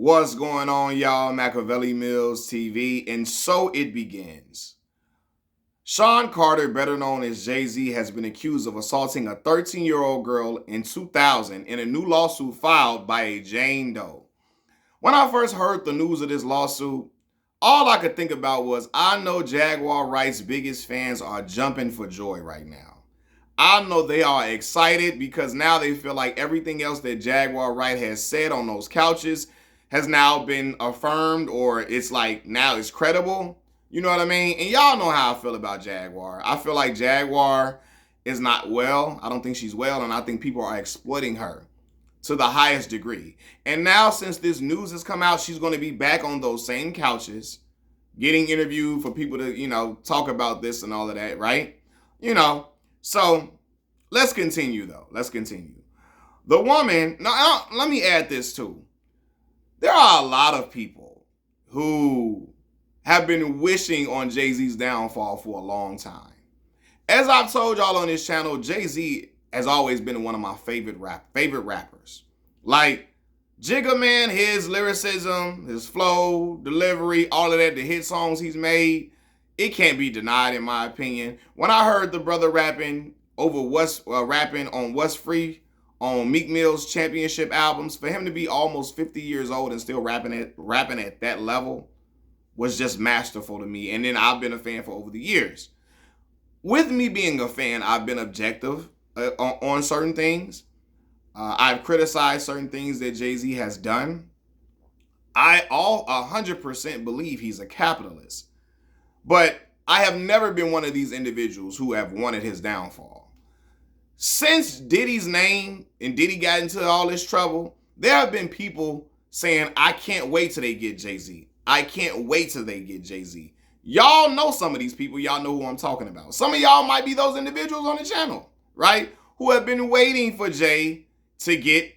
What's going on, y'all? Machiavelli Mills TV, and so it begins. Sean Carter, better known as Jay-Z, has been accused of assaulting a 13-year-old girl in 2000 in a new lawsuit filed by a Jane Doe. When I first heard the news of this lawsuit, all I could think about was I know Jaguar Wright's biggest fans are jumping for joy right now. I know they are excited because now they feel like everything else that Jaguar Wright has said on those couches has now been affirmed, or it's like now it's credible. You know what I mean? And y'all know how I feel about Jaguar. I feel like Jaguar is not well. I don't think she's well, and I think people are exploiting her to the highest degree. And now, since this news has come out, she's going to be back on those same couches, getting interviewed for people to, talk about this and all of that, right? So let's continue, though. Let's continue. The woman, now let me add this too. There are a lot of people who have been wishing on Jay-Z's downfall for a long time. As I've told y'all on this channel, Jay-Z has always been one of my favorite rappers. Like Jigga Man, his lyricism, his flow, delivery, all of that, the hit songs he's made, it can't be denied in my opinion. When I heard the brother rapping on What's Free on Meek Mill's championship albums, for him to be almost 50 years old and still rapping at that level was just masterful to me. And then I've been a fan for over the years. With me being a fan, I've been objective on certain things. I've criticized certain things that Jay-Z has done. I 100% believe he's a capitalist. But I have never been one of these individuals who have wanted his downfall. Since Diddy's name and Diddy got into all this trouble, there have been people saying, I can't wait till they get Jay-Z. I can't wait till they get Jay-Z. Y'all know some of these people. Y'all know who I'm talking about. Some of y'all might be those individuals on the channel, right? Who have been waiting for Jay to get,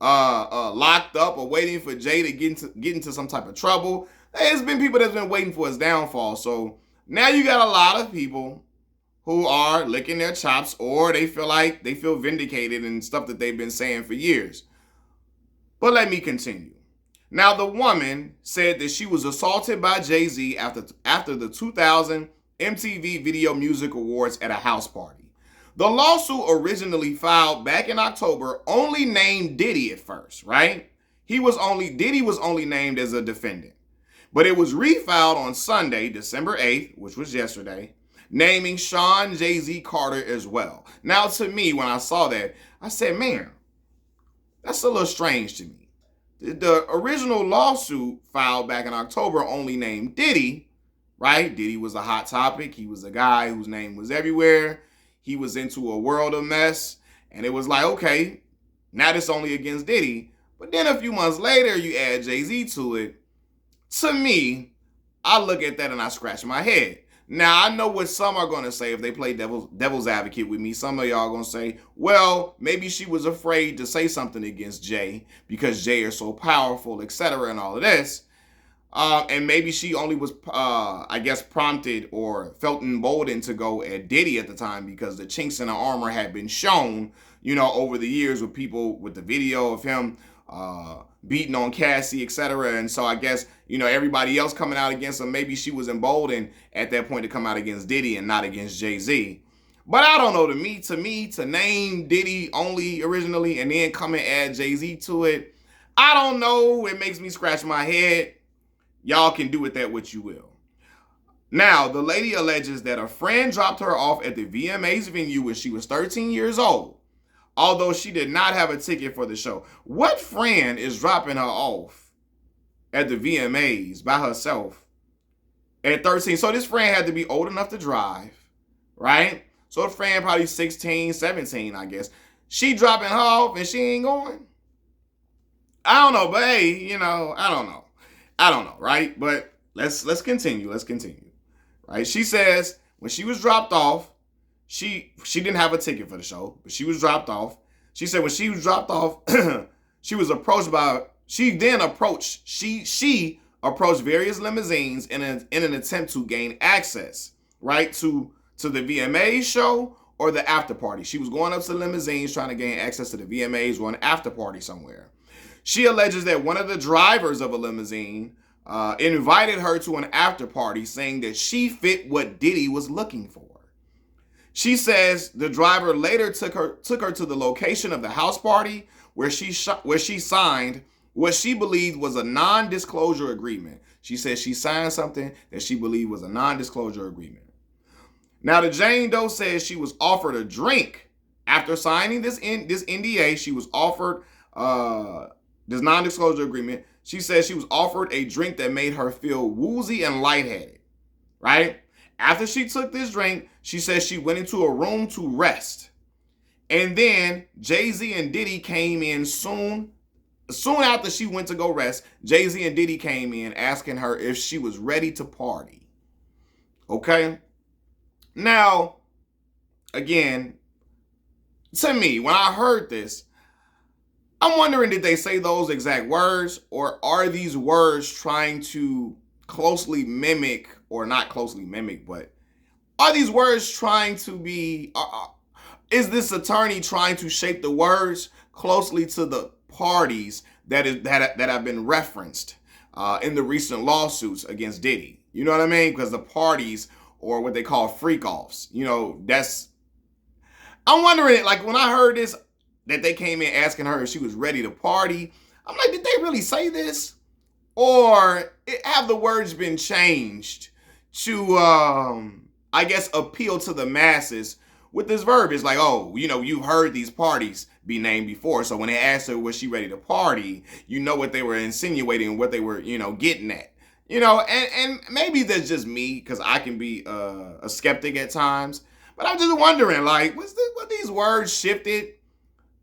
locked up, or waiting for Jay to get into some type of trouble. There's been people that's been waiting for his downfall. So now you got a lot of people who are licking their chops, or they feel vindicated in stuff that they've been saying for years. But let me continue. Now, the woman said that she was assaulted by Jay-Z after the 2000 MTV Video Music Awards at a house party. The lawsuit, originally filed back in October, only named Diddy at first, right? Diddy was only named as a defendant. But it was refiled on Sunday, December 8th, which was yesterday, naming Sean Jay-Z Carter as well. Now, to me, when I saw that, I said, man, that's a little strange to me. The original lawsuit filed back in October only named Diddy, right? Diddy was a hot topic. He was a guy whose name was everywhere. He was into a world of mess. And it was like, okay, now this only against Diddy. But then a few months later, you add Jay-Z to it. To me, I look at that and I scratch my head. Now, I know what some are going to say if they play devil's advocate with me. Some of y'all are going to say, well, maybe she was afraid to say something against Jay because Jay is so powerful, etc., and all of this. And maybe she only was, prompted or felt emboldened to go at Diddy at the time because the chinks in the armor had been shown, over the years with people with the video of him beating on Cassie, etc. And so I guess, everybody else coming out against him, maybe she was emboldened at that point to come out against Diddy and not against Jay-Z. But I don't know, to me, to name Diddy only originally and then come and add Jay-Z to it, I don't know. It makes me scratch my head. Y'all can do with that what you will. Now, the lady alleges that a friend dropped her off at the VMAs venue when she was 13 years old, although she did not have a ticket for the show. What friend is dropping her off at the VMAs by herself at 13? So this friend had to be old enough to drive, right? So the friend probably 16, 17, I guess. She dropping her off and she ain't going? I don't know, but hey, I don't know. I don't know, right? But let's continue. Right? She says when she was dropped off, she didn't have a ticket for the show, but she was dropped off. She said when she was dropped off, she approached various limousines in an attempt to gain access, right, to the VMAs show or the after party. She was going up to limousines trying to gain access to the VMAs or an after party somewhere. She alleges that one of the drivers of a limousine invited her to an after party, saying that she fit what Diddy was looking for. She says the driver later took her to the location of the house party where she signed what she believed was a non-disclosure agreement. She says she signed something that she believed was a non-disclosure agreement. Now, the Jane Doe says she was offered a drink after signing this NDA. She was offered this non-disclosure agreement. She says she was offered a drink that made her feel woozy and lightheaded, right? After she took this drink, she says she went into a room to rest. And then Jay-Z and Diddy came in soon after she went to go rest. Jay-Z and Diddy came in asking her if she was ready to party. Okay? Now, again, to me, when I heard this, I'm wondering, did they say those exact words, or are these words trying to closely mimic, or not closely mimic, but are these words trying to be, is this attorney trying to shape the words closely to the parties that have been referenced in the recent lawsuits against Diddy? You know what I mean? Because the parties, or what they call freak-offs, I'm wondering, like, when I heard this, that they came in asking her if she was ready to party, I'm like, did they really say this? Or have the words been changed to, I guess, appeal to the masses with this verb? It's like, oh, you've heard these parties be named before. So when they asked her, was she ready to party, you know what they were insinuating, what they were, getting at. And maybe that's just me, because I can be a skeptic at times. But I'm just wondering, like, what these words shifted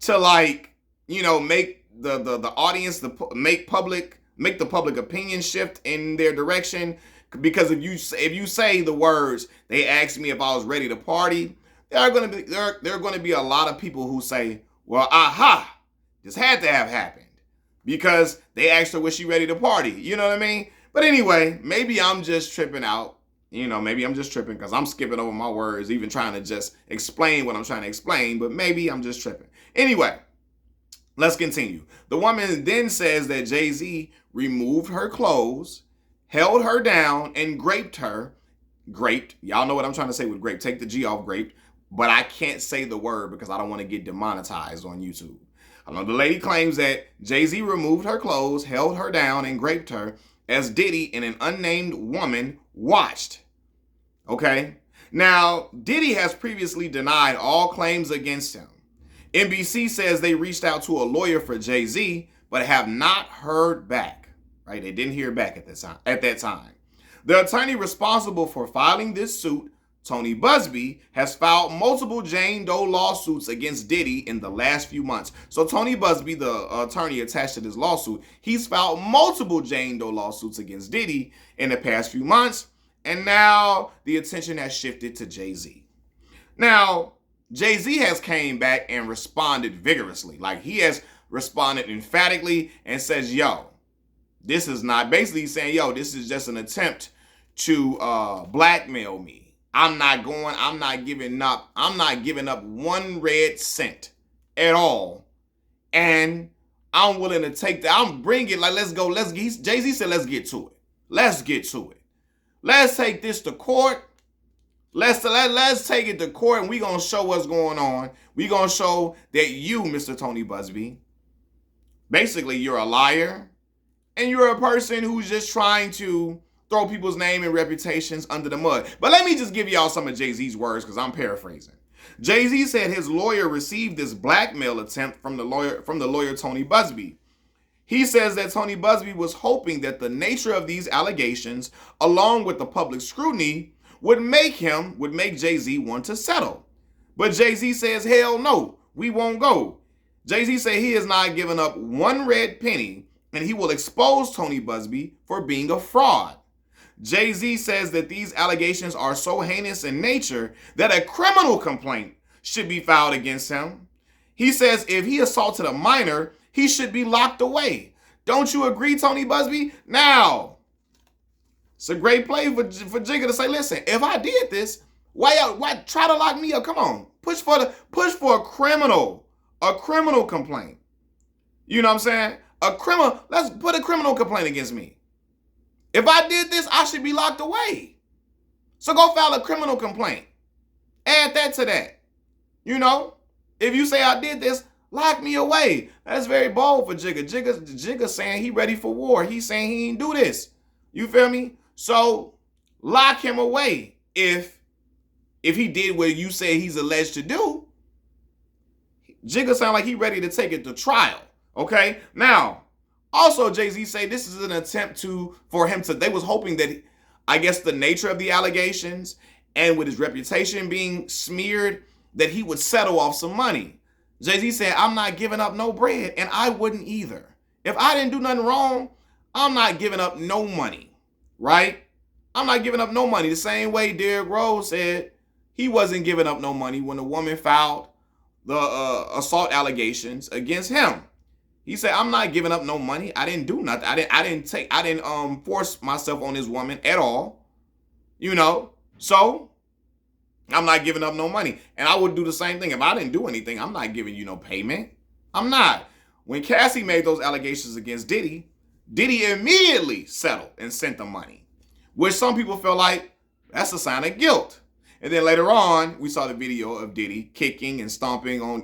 to, like, make the audience, make the public opinion shift in their direction? Because if you say the words, they asked me if I was ready to party, there are going to be a lot of people who say, well, aha, this had to have happened because they asked her, was she ready to party? You know what I mean? But anyway, maybe I'm just tripping out. Maybe I'm just tripping because I'm skipping over my words, even trying to just explain what I'm trying to explain. But maybe I'm just tripping. Anyway, let's continue. The woman then says that Jay-Z removed her clothes, held her down, and graped her. Graped. Y'all know what I'm trying to say with grape. Take the G off graped. But I can't say the word because I don't want to get demonetized on YouTube. I know the lady claims that Jay-Z removed her clothes, held her down, and graped her as Diddy and an unnamed woman watched. Okay? Now, Diddy has previously denied all claims against him. NBC says they reached out to a lawyer for Jay-Z, but have not heard back. Right? They didn't hear back at that time. The attorney responsible for filing this suit, Tony Buzbee, has filed multiple Jane Doe lawsuits against Diddy in the last few months. So Tony Buzbee, the attorney attached to this lawsuit, he's filed multiple Jane Doe lawsuits against Diddy in the past few months. And now the attention has shifted to Jay-Z. Now, Jay-Z has came back and responded vigorously. Like, he has responded emphatically and says, this is not, basically saying, this is just an attempt to blackmail me. I'm not giving up one red cent at all. And I'm willing to take that. I'm bringing, like, let's go. Jay-Z said, let's get to it. Let's take this to court. Let's take it to court, and we're going to show what's going on. We're going to show that you, Mr. Tony Buzbee, basically you're a liar, and you're a person who's just trying to throw people's name and reputations under the mud. But let me just give y'all some of Jay-Z's words, because I'm paraphrasing. Jay-Z said his lawyer received this blackmail attempt from the lawyer Tony Buzbee. He says that Tony Buzbee was hoping that the nature of these allegations, along with the public scrutiny, would make Jay-Z want to settle. But Jay-Z says, hell no, we won't go. Jay-Z said he has not given up one red penny, and he will expose Tony Buzbee for being a fraud. Jay-Z says that these allegations are so heinous in nature that a criminal complaint should be filed against him. He says if he assaulted a minor, he should be locked away. Don't you agree, Tony Buzbee? Now, it's a great play for Jigga to say, listen, if I did this, why try to lock me up? Come on, push for a criminal complaint. You know what I'm saying? A criminal, let's put a criminal complaint against me. If I did this, I should be locked away. So go file a criminal complaint. Add that to that. You know, if you say I did this, lock me away. That's very bold for Jigga. Jigga saying he ready for war. He's saying he ain't do this. You feel me? So lock him away if he did what you say he's alleged to do. Jigga sound like he ready to take it to trial. Okay? Now, also Jay-Z say this is an attempt for him to, they was hoping that, I guess the nature of the allegations and with his reputation being smeared, that he would settle off some money. Jay-Z said, I'm not giving up no bread, and I wouldn't either. If I didn't do nothing wrong, I'm not giving up no money, right? I'm not giving up no money. The same way Derrick Rose said he wasn't giving up no money when the woman filed the assault allegations against him. He said, I'm not giving up no money. I didn't do nothing. I didn't force myself on this woman at all. You know, so I'm not giving up no money. And I would do the same thing. If I didn't do anything, I'm not giving you no payment. I'm not. When Cassie made those allegations against Diddy, Diddy immediately settled and sent the money, which some people feel like that's a sign of guilt. And then later on, we saw the video of Diddy kicking and stomping on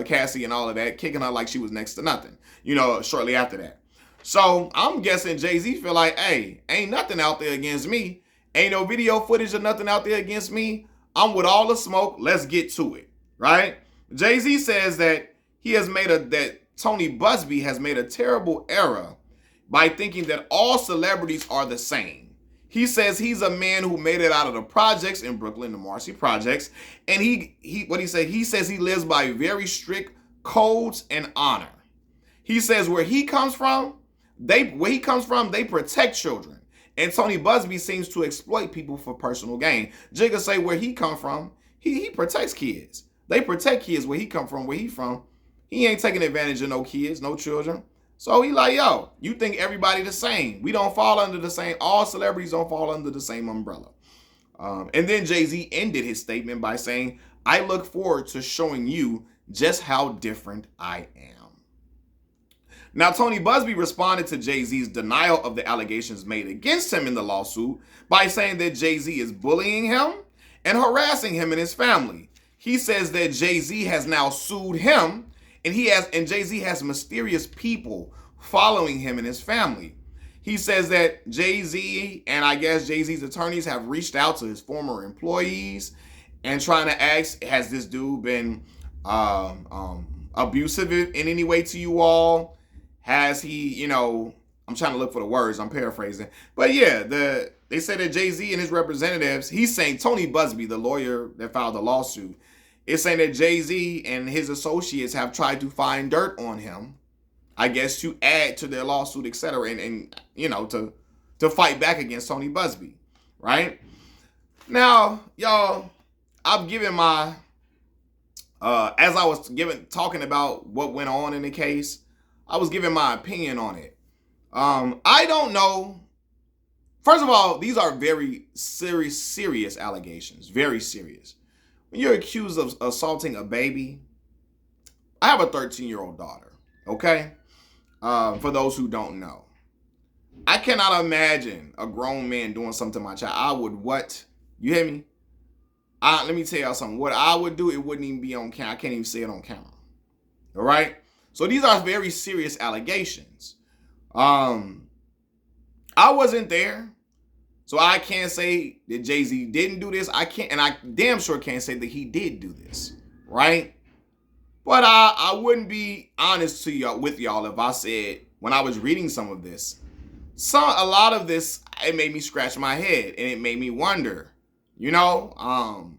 Cassie and all of that, kicking her like she was next to nothing, you know, shortly after that. So I'm guessing Jay-Z feel like, hey, ain't nothing out there against me. Ain't no video footage or nothing out there against me. I'm with all the smoke. Let's get to it, right? Jay-Z says that that Tony Busby has made a terrible error by thinking that all celebrities are the same. He says he's a man who made it out of the projects in Brooklyn, the Marcy Projects, and he says he lives by very strict codes and honor. He says where he comes from, they protect children. And Tony Busby seems to exploit people for personal gain. Jigga say where he come from, he protects kids. They protect kids where he come from, where he from. He ain't taking advantage of no kids, no children. So he like, yo, you think everybody the same. We don't fall under the same, all celebrities don't fall under the same umbrella. And then Jay-Z ended his statement by saying, I look forward to showing you just how different I am. Now, Tony Busby responded to Jay-Z's denial of the allegations made against him in the lawsuit by saying that Jay-Z is bullying him and harassing him and his family. He says that Jay-Z has now sued him, and Jay-Z has mysterious people following him and his family. He says that Jay-Z and I guess Jay-Z's attorneys have reached out to his former employees and trying to ask, has this dude been abusive in any way to you all? Has he, you know, I'm trying to look for the words, I'm paraphrasing. But yeah, they say that Jay-Z and his representatives, he's saying Tony Busby, the lawyer that filed the lawsuit, is saying that Jay-Z and his associates have tried to find dirt on him, I guess, to add to their lawsuit, etc., and you know, to fight back against Tony Busby, right? Now, y'all, I've given my, as I was talking about what went on in the case, I was giving my opinion on it. I don't know. First of all, these are very serious allegations, very serious. When you're accused of assaulting a baby, I have a 13-year-old daughter, okay? For those who don't know. I cannot imagine a grown man doing something to my child. I would what? You hear me? Let me tell y'all something. What I would do, it wouldn't even be on camera. I can't even say it on camera. All right? So these are very serious allegations. I wasn't there. So I can't say that Jay-Z didn't do this. I can't, and I damn sure can't say that he did do this, right? But I wouldn't be honest with y'all if I said when I was reading some of this, a lot of this, it made me scratch my head and it made me wonder, you know,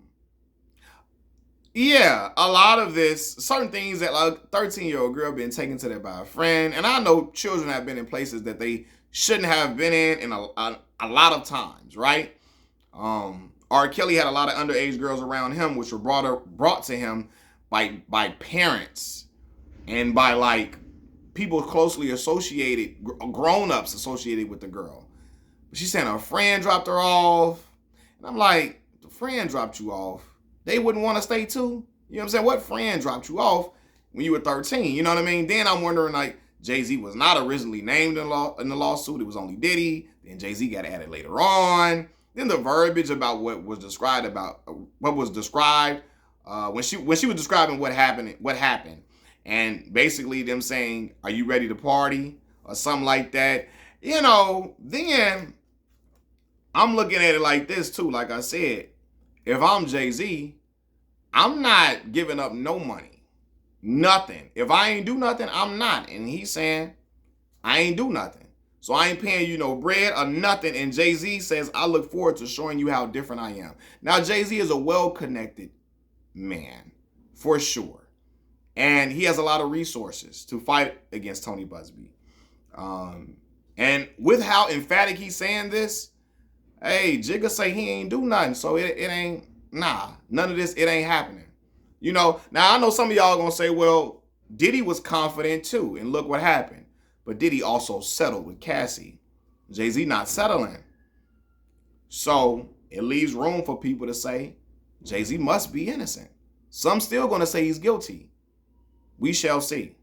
yeah, a lot of this, certain things that like a 13-year-old girl been taken to that by a friend, and I know children have been in places that they shouldn't have been in a lot of times, right? R. Kelly had a lot of underage girls around him, which were brought to him by parents and by like people closely associated, grown-ups associated with the girl. She said her friend dropped her off, and I'm like, the friend dropped you off. They wouldn't want to stay too? You know what I'm saying? What friend dropped you off? when you were 13. You know what I mean? Then I'm wondering, like, Jay-Z was not originally named in the lawsuit. It was only Diddy. Then Jay-Z got added later on. Then the verbiage about what was described when she was describing what happened, and basically them saying, "Are you ready to party?" or something like that. You know, then I'm looking at it like this too. Like I said, if I'm Jay-Z, I'm not giving up no money, nothing. If I ain't do nothing, I'm not. And he's saying, I ain't do nothing. So I ain't paying you no bread or nothing. And Jay-Z says, I look forward to showing you how different I am. Now, Jay-Z is a well-connected man, for sure. And he has a lot of resources to fight against Tony Buzbee. And with how emphatic he's saying this, hey, Jigga say he ain't do nothing. So it ain't, none of this, it ain't happening. You know, now I know some of y'all gonna say, well, Diddy was confident too, and look what happened. But Diddy also settled with Cassie. Jay-Z not settling. So it leaves room for people to say, Jay-Z must be innocent. Some still gonna say he's guilty. We shall see.